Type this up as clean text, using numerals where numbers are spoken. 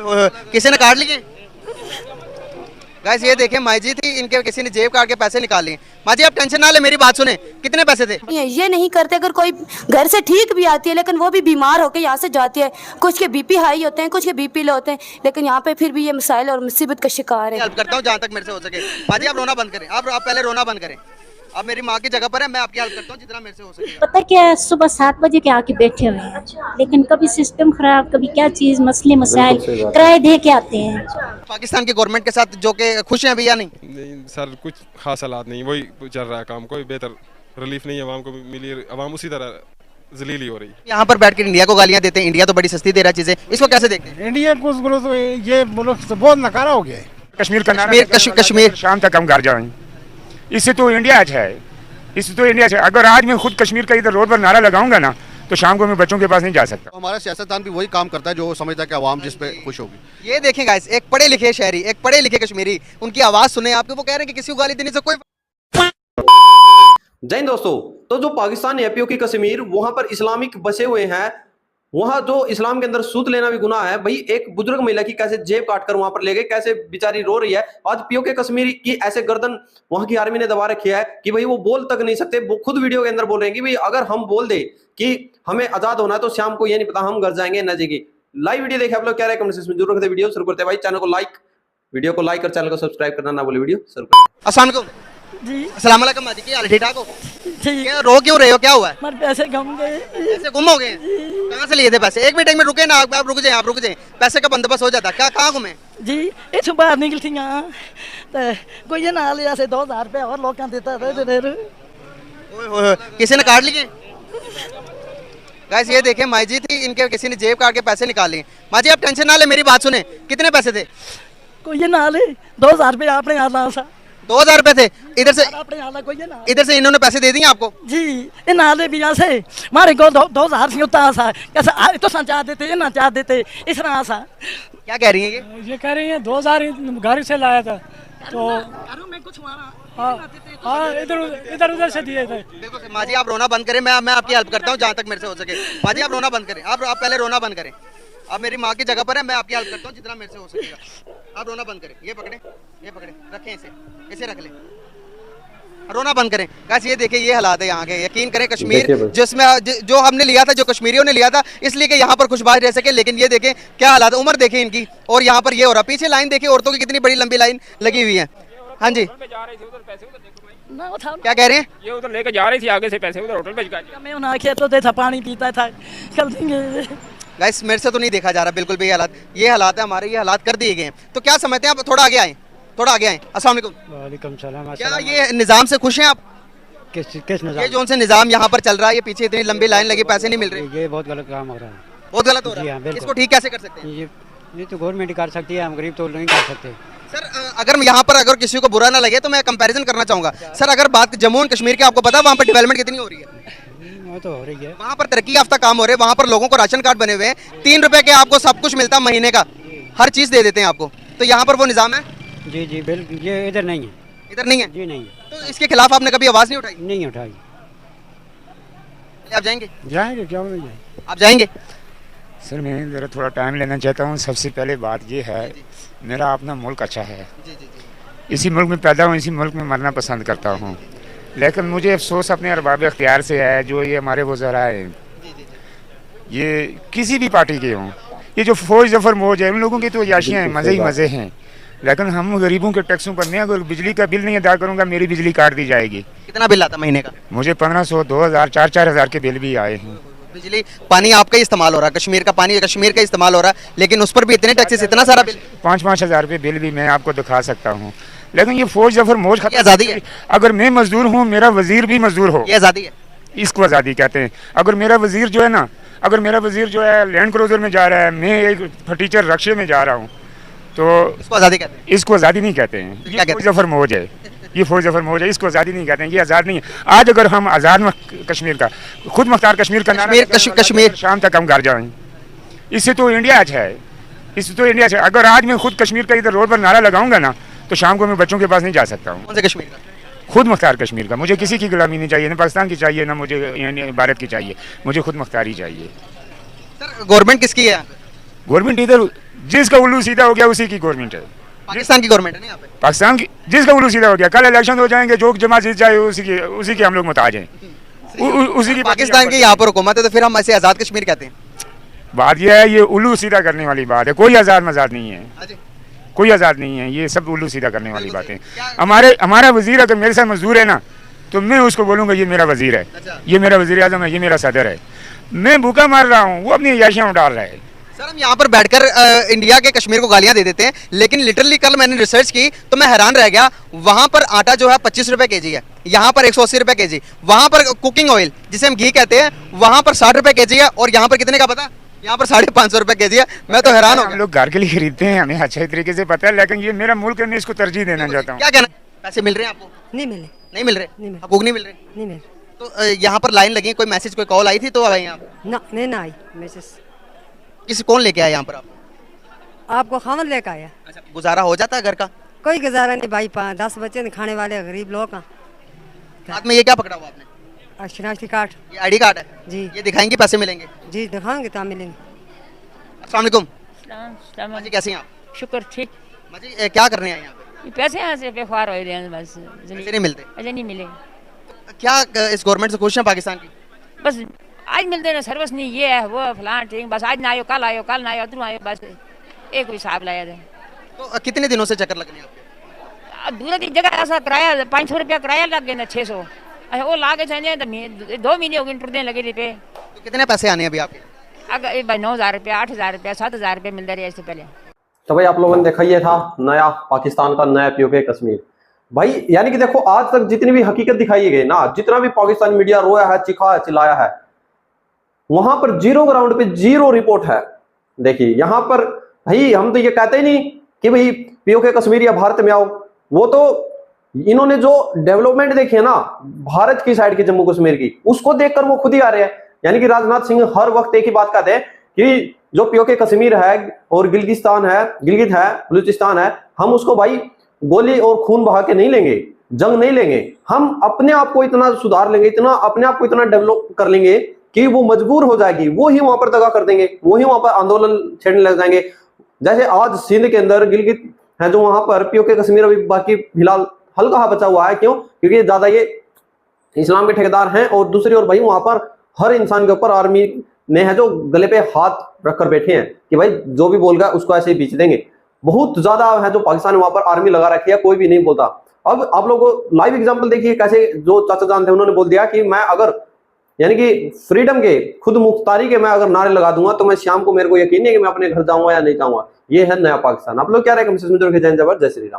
किसी ने काट लिए? गाइस ये देखें, माई जी थी, इनके किसी ने जेब काट के पैसे निकाल लिए। माँ जी आप टेंशन ना ले, मेरी बात सुने, कितने पैसे थे? ये नहीं करते। अगर कोई घर से ठीक भी आती है लेकिन वो भी बीमार होकर यहाँ से जाती है, कुछ के बीपी हाई होते हैं, कुछ के बीपी लो होते हैं, लेकिन यहाँ पे फिर भी ये मसाइल और मुसीबत का शिकार है। हेल्प करता हूँ जहाँ तक मेरे से हो सके। माँ जी आप रोना बंद करें, आप पहले रोना बंद करें। आप मेरी माँ की जगह पर है, मैं आपकी हेल्प करता हूँ जितना मेरे से हो सके। पता क्या है, सुबह 7 बजे के आके बैठे हुए हैं, लेकिन कभी सिस्टम खराब, कभी क्या चीज, मसले मसाइल किराए दे के आते हैं। पाकिस्तान की गवर्नमेंट के साथ जो के खुश हैं अभी या नहीं? नहीं सर, कुछ खास हालात नहीं, वही चल रहा है काम, कोई बेहतर रिलीफ नहीं आवाम को मिली, आवाम उसी तरह जलीली हो रही। यहाँ पर बैठ कर इंडिया को गालियाँ देते हैं, इंडिया तो बड़ी सस्ती दे रहा है चीजें, इसको कैसे देखते हैं? इंडिया को बोलो तो ये मुल्क से बहुत नकारा हो गया है। कश्मीर का कश्मीर शाम तक हम घर जाएं, इससे तो इंडिया अच्छा है, इससे तो इंडिया अच्छा है। अगर आज मैं खुद कश्मीर का इधर रोड पर नारा लगाऊंगा ना, तो शाम को मैं बच्चों के पास नहीं जा सकता। हमारा सियासतदान भी वही काम करता है जो समझता है कि आवाम जिस पे खुश होगी। ये देखें गाइस, एक पढ़े लिखे शहरी, एक पढ़े लिखे कश्मीरी, उनकी आवाज सुने आपको, वो कह रहे हैं कि किसी को गाली देने से कोई। जय हिंद दोस्तों। तो जो पाकिस्तान एपीओ की कश्मीर, वहां पर इस्लामिक बसे हुए हैं, वहां जो इस्लाम के अंदर सूद लेना भी गुनाह है। भाई एक बुजुर्ग महिला की कैसे जेब काटकर वहां पर ले गए, कैसे बेचारी रो रही है। आज पीओके कश्मीर की ऐसे गर्दन वहां की आर्मी ने दबा रखी है कि भाई वो बोल तक नहीं सकते। वो खुद वीडियो के अंदर बोल रहे हैं कि भाई अगर हम बोल दे कि हमें आजाद होना है तो शाम को ये नहीं पता हम घर जाएंगे न जाएंगे। लाइव वीडियो देखे आप लोग, क्या रहे कमेंट सेक्शन में जरूर रखते। वीडियो शुरू करते हैं भाई, चैनल को लाइक, वीडियो को लाइक और चैनल को सब्सक्राइब करना ना भूले। वीडियो शुरू करते हैं। अस्सलाम वालेकुम जी। अस्सलाम वालेकुम माजी, क्या हाल, ठीक ठाक हो? ठीक। क्या रो क्यों रहे हो, क्या हुआ है? हमारे पैसे गुम गए। पैसे गुम हो गए? कहाँ से लिए थे पैसे? एक मिनट में रुके ना आप रुक जाए, पैसे का बंदोबस्त हो जाता। क्या कहाँ गुमे? जी इस बाहर निकल थी यहाँ तो कोई ये ना लिया से 2000 रुपये और लोग देता था। किसी ने काट लिए? गाइस ये देखें, माई जी थी, इनके किसी ने जेब काट के पैसे निकाल लिए। माँ जी आप टेंशन ना ले, मेरी बात सुने, कितने पैसे थे? कोई ये ना ले 2000 रुपये आपने यहाँ सा 2000 रुपए थे। इधर से अपने यहाँ कोई ये ना, इधर से इन्होंने पैसे दे दिए आपको? जी ये ना ले भी यहाँ से हमारे को 2000 से होता सा कैसे तो संचार देते, ये ना चाह देते इस तरह सा। क्या कह रही है ये कह रही है 2000 घर से लाया था तो में कुछ हाँ इधर उधर से दिए थे। बिल्कुल। माँ जी आप रोना बंद करें, मैं आपकी हेल्प करता हूँ जहाँ तक मेरे से हो सके। माँ जी आप रोना बंद करें, आप पहले रोना बंद करें। आप मेरी माँ की जगह पर है, मैं आपकी हेल्प करता हूँ जितना मेरे से हो सकेगा। आप रोना बंद करें, ये पकड़े रखें, इसे रख लें, रोना बंद करें। गाइस ये देखिए, ये हालात है यहाँ के। यकीन करें कश्मीर जिसमें जो हमने लिया था, जो कश्मीरियों ने लिया था, इसलिए कि यहाँ पर खुशबाश रह सके, लेकिन ये देखें क्या हालात है। उम्र देखें इनकी, और यहाँ पर ये हो रहा। पीछे लाइन देखिए, औरतों की कितनी बड़ी लंबी लाइन लगी हुई है। हाँ जी क्या कह रहे हैं? ये उधर लेके जा रही थी, आगे से पैसे उधर होटल पे मैं उन्हें खेतों था, पानी पीता था, कर देंगे। गाइस मेरे से तो नहीं देखा जा रहा बिल्कुल भी हालात। ये हालात है हमारे, ये हालात कर दिए गए हैं। तो क्या समझते हैं आप? थोड़ा आगे आए। अस्सलाम वालेकुम। क्या ये निज़ाम से खुश हैं आप? किस निज़ाम? ये जो उनसे निज़ाम यहाँ पर चल रहा है, ये पीछे इतनी लंबी लाइन लगी, पैसे नहीं मिल रहे, ये बहुत गलत काम हो रहा है। बहुत गलत हो रहा है। इसको ठीक कैसे कर सकते हैं? ये तो गवर्नमेंट कर सकती है, हम गरीब तो नहीं कर सकते। सर अगर यहाँ पर अगर किसी को बुरा ना लगे तो मैं कंपैरिजन करना चाहूँगा। सर अगर बात जम्मू एंड कश्मीर की, आपको पता है वहाँ पर डेवलपमेंट कितनी हो रही है? वो तो हो रही है। वहाँ पर तरक्की याफ्ता काम हो रहे हैं, वहाँ पर लोगों को राशन कार्ड बने हुए हैं, 3 रुपए के आपको सब कुछ मिलता है, महीने का हर चीज़ दे देते हैं आपको। तो यहाँ पर वो निज़ाम है? जी बिल्कुल, ये इधर नहीं है। इधर नहीं है? जी नहीं। तो इसके खिलाफ आपने कभी आवाज़ नहीं उठाई? नहीं उठाई। आप जाएंगे? क्यों नहीं जाएंगे? आप जाएंगे? सर मैं ज़रा थोड़ा टाइम लेना चाहता हूँ। सबसे पहले बात ये है, मेरा अपना मुल्क अच्छा है, इसी मुल्क में पैदा हूँ, इसी मुल्क में मरना पसंद करता हूँ। लेकिन मुझे अफसोस अपने अरबाब इख्तियार से है, जो ये हमारे वज़रा हैं, ये किसी भी पार्टी के हों, ये जो फौज जफर मौज है, उन लोगों की तो याशियाँ हैं, मज़े ही मज़े हैं। लेकिन हम गरीबों के टैक्सों पर नहीं, अगर बिजली का बिल नहीं अदा करूँगा, मेरी बिजली काट दी जाएगी। कितना बिल आता महीने का? मुझे 1500, 2000, 4-4 हज़ार के बिल भी आए हैं। बिजली पानी आपका ही इस्तेमाल हो रहा है, कश्मीर का पानी कश्मीर का इस्तेमाल हो रहा है, लेकिन उस पर भी इतने टैक्सेस, इतना सारा बिल। 5-5 हज़ार रुपये बिल भी मैं आपको दिखा सकता हूँ। लेकिन ये फौज जफर मौज खत्म, आज़ादी है। अगर मैं मजदूर हूँ, मेरा वजीर भी मजदूर हो, ये आज़ादी है। इसको आज़ादी कहते हैं। अगर मेरा वजीर जो है ना, अगर मेरा वजीर जो है लैंड क्रूजर में जा रहा है, मैं एक फटीचर रक्शे में जा रहा हूँ, तो इसको आज़ादी कहते हैं? इसको आज़ादी नहीं कहते हैं। ये फौज जफर मौज है, ये फौज जफर मौज है, इसको आज़ादी नहीं कहते हैं, ये आज़ाद नहीं है। आज अगर हम आज़ाद कश्मीर का, खुद मुख्तार कश्मीर का कश्मीर शाम तक हम घर जाएं, इससे तो इंडिया अच्छा है, इससे तो इंडिया अच्छा है। अगर आज मैं खुद कश्मीर का इधर रोड पर नारा लगाऊंगा ना, तो शाम को मैं बच्चों के पास नहीं जा सकता हूँ। कौन से कश्मीर का? खुद मुख्तार कश्मीर का। मुझे किसी की गुलामी नहीं चाहिए, ना पाकिस्तान की चाहिए, ना मुझे भारत की चाहिए, मुझे खुद मुख्तारी चाहिए। सर गवर्नमेंट किसकी है? गवर्नमेंट इधर जिसका उल्लू सीधा हो गया उसी की गवर्नमेंट है, पाकिस्तान की गवर्नमेंट है ना यहाँ पे। पाकिस्तान की। जिसका उल्लू सीधा हो गया, कल इलेक्शन हो जाएंगे, जो जमा जीत जाए उसी के हम लोग मुताज हैं, उसी की। पाकिस्तान की यहाँ पर हुकूमत है तो फिर हम ऐसे आज़ाद कश्मीर कहते हैं। बात यह है, ये उल्लू सीधा करने वाली बात है, कोई आज़ाद मजाद नहीं है, कोई आज़ाद नहीं है, ये सब उल्लू सीधा करने वाली बातें। हमारा वजीर अगर मेरे साथ मजदूर है ना, तो मैं उसको बोलूँगा ये मेरा वजीर है, ये मेरा वजीर आज़म है, ये मेरा सदर है। मैं भूखा मार रहा हूँ, वो अपनी अयाशियाँ उड़ा रहा है। सर हम यहाँ पर बैठकर इंडिया के कश्मीर को गालियाँ दे देते हैं, लेकिन लिटरली कल मैंने रिसर्च की तो मैं हैरान रह गया। वहाँ पर आटा जो है 25 रुपये केजी है, यहाँ पर 180 रुपये केजी। वहाँ पर कुकिंग ऑयल जिसे हम घी कहते हैं, वहाँ पर 60 रुपये केजी है, और यहाँ पर कितने का पता? यहाँ पर 550 रुपये केजी है। मैं तो हैरान हो गया। हम लोग घर के लिए खरीदते हैं, हमें अच्छे तरीके से पता है, लेकिन ये मेरा मुल्क है, मैं इसको तरजीह देना चाहता हूँ। क्या कहना, पैसे मिल रहे हैं आपको? नहीं मिले, नहीं मिल रहे, हकूक नहीं मिल रहे। नहीं मिले। तो यहाँ पर लाइन लगी, कोई मैसेज कोई कॉल आई थी तो आई आप? ना नहीं ना आई मैसेज। किसी कौन लेके आया यहाँ पर आप? आपको खामन लेकर आया। अच्छा, गुजारा हो जाता है घर का? कोई गुजारा नहीं भाई, 10 बच्चे ने खाने वाले गरीब लोग का। हाथ में ये क्या पकड़ा हुआ आपने? शनाख्ती कार्ड। ये आईडी कार्ड है जी। ये दिखाएंगे, पैसे मिलेंगे? जी दिखाएंगे तो मिलेंगे। अस्सलाम वालेकुम। जी कैसी हैं आप? शुक्र ठीक। जी क्या करने आए यहाँ पे? पैसे यहाँ से बेख्वार हो रहे हैं बस, पैसे नहीं मिलते? अजय नहीं मिले। क्या इस गवर्नमेंट से खुश हैं पाकिस्तान की? बस आज मिलते ना, सर्विस नहीं, ये है वो फलान ठीक, बस आज ना आयो कल आयो, कल ना आयो उधर आयो, बस एक हिसाब लाया जाए। तो कितने दिनों से चक्कर लगने आपके? दूर की जगह ऐसा किराया 500 रुपया किराया लग गया ना, 600। अच्छा वो ला के चले तो 2 महीने हो गए इंटर देने लगे थे पे। तो कितने पैसे आने अभी आपके? अगर भाई 9,000 रुपया, 8,000 रुपया, 7,000 रुपया मिलता रहा इससे पहले। तो भाई आप लोगों ने देखा, ये था नया पाकिस्तान का नया पीओके कश्मीर। भाई यानी कि देखो, आज तक जितनी भी हकीकत दिखाई गई ना, जितना भी पाकिस्तान मीडिया रोया है, चिखा है, चिल्लाया है, वहां पर जीरो ग्राउंड पे जीरो रिपोर्ट है। देखिए यहाँ पर भाई हम तो ये कहते ही नहीं कि भाई पीओके कश्मीर या भारत में आओ, वो तो इन्होंने जो डेवलपमेंट देखी है ना भारत की साइड की, जम्मू कश्मीर की, उसको देखकर वो खुद ही आ रहे हैं। यानी कि राजनाथ सिंह हर वक्त एक ही बात कहते हैं कि जो पीओके कश्मीर है और गिलगित है, बलूचिस्तान है, हम उसको भाई गोली और खून बहा के नहीं लेंगे, जंग नहीं लेंगे, हम अपने आप को इतना सुधार लेंगे, इतना अपने आप को इतना डेवलप कर लेंगे कि वो मजबूर हो जाएगी, वो ही वहां पर दगा कर देंगे, वो ही वहां पर आंदोलन छेड़ने लग जाएंगे। जैसे आज सिंध के अंदर गिलगित है, जो वहां पर पीओके कश्मीर अभी बाकी फिलहाल हल्का बचा हुआ है। क्यों? क्योंकि ज्यादा ये इस्लाम के ठेकेदार हैं, और दूसरी ओर भाई वहां पर हर इंसान के ऊपर आर्मी ने है जो गले पे हाथ रखकर बैठे हैं कि भाई जो भी बोल गया उसको ऐसे ही बीच देंगे। बहुत ज्यादा है जो पाकिस्तान वहां पर आर्मी लगा रखी है, कोई भी नहीं बोलता। अब आप लोगों को लाइव एग्जांपल देखिए, कैसे जो चाचा जान थे उन्होंने बोल दिया कि मैं अगर यानी कि फ्रीडम के, खुद मुख्तारी के मैं अगर नारे लगा दूंगा तो मैं शाम को मेरे को यकीन नहीं है कि मैं अपने घर जाऊंगा या नहीं जाऊंगा। ये है नया पाकिस्तान। आप लोग क्या रहेगा? जय श्री राम।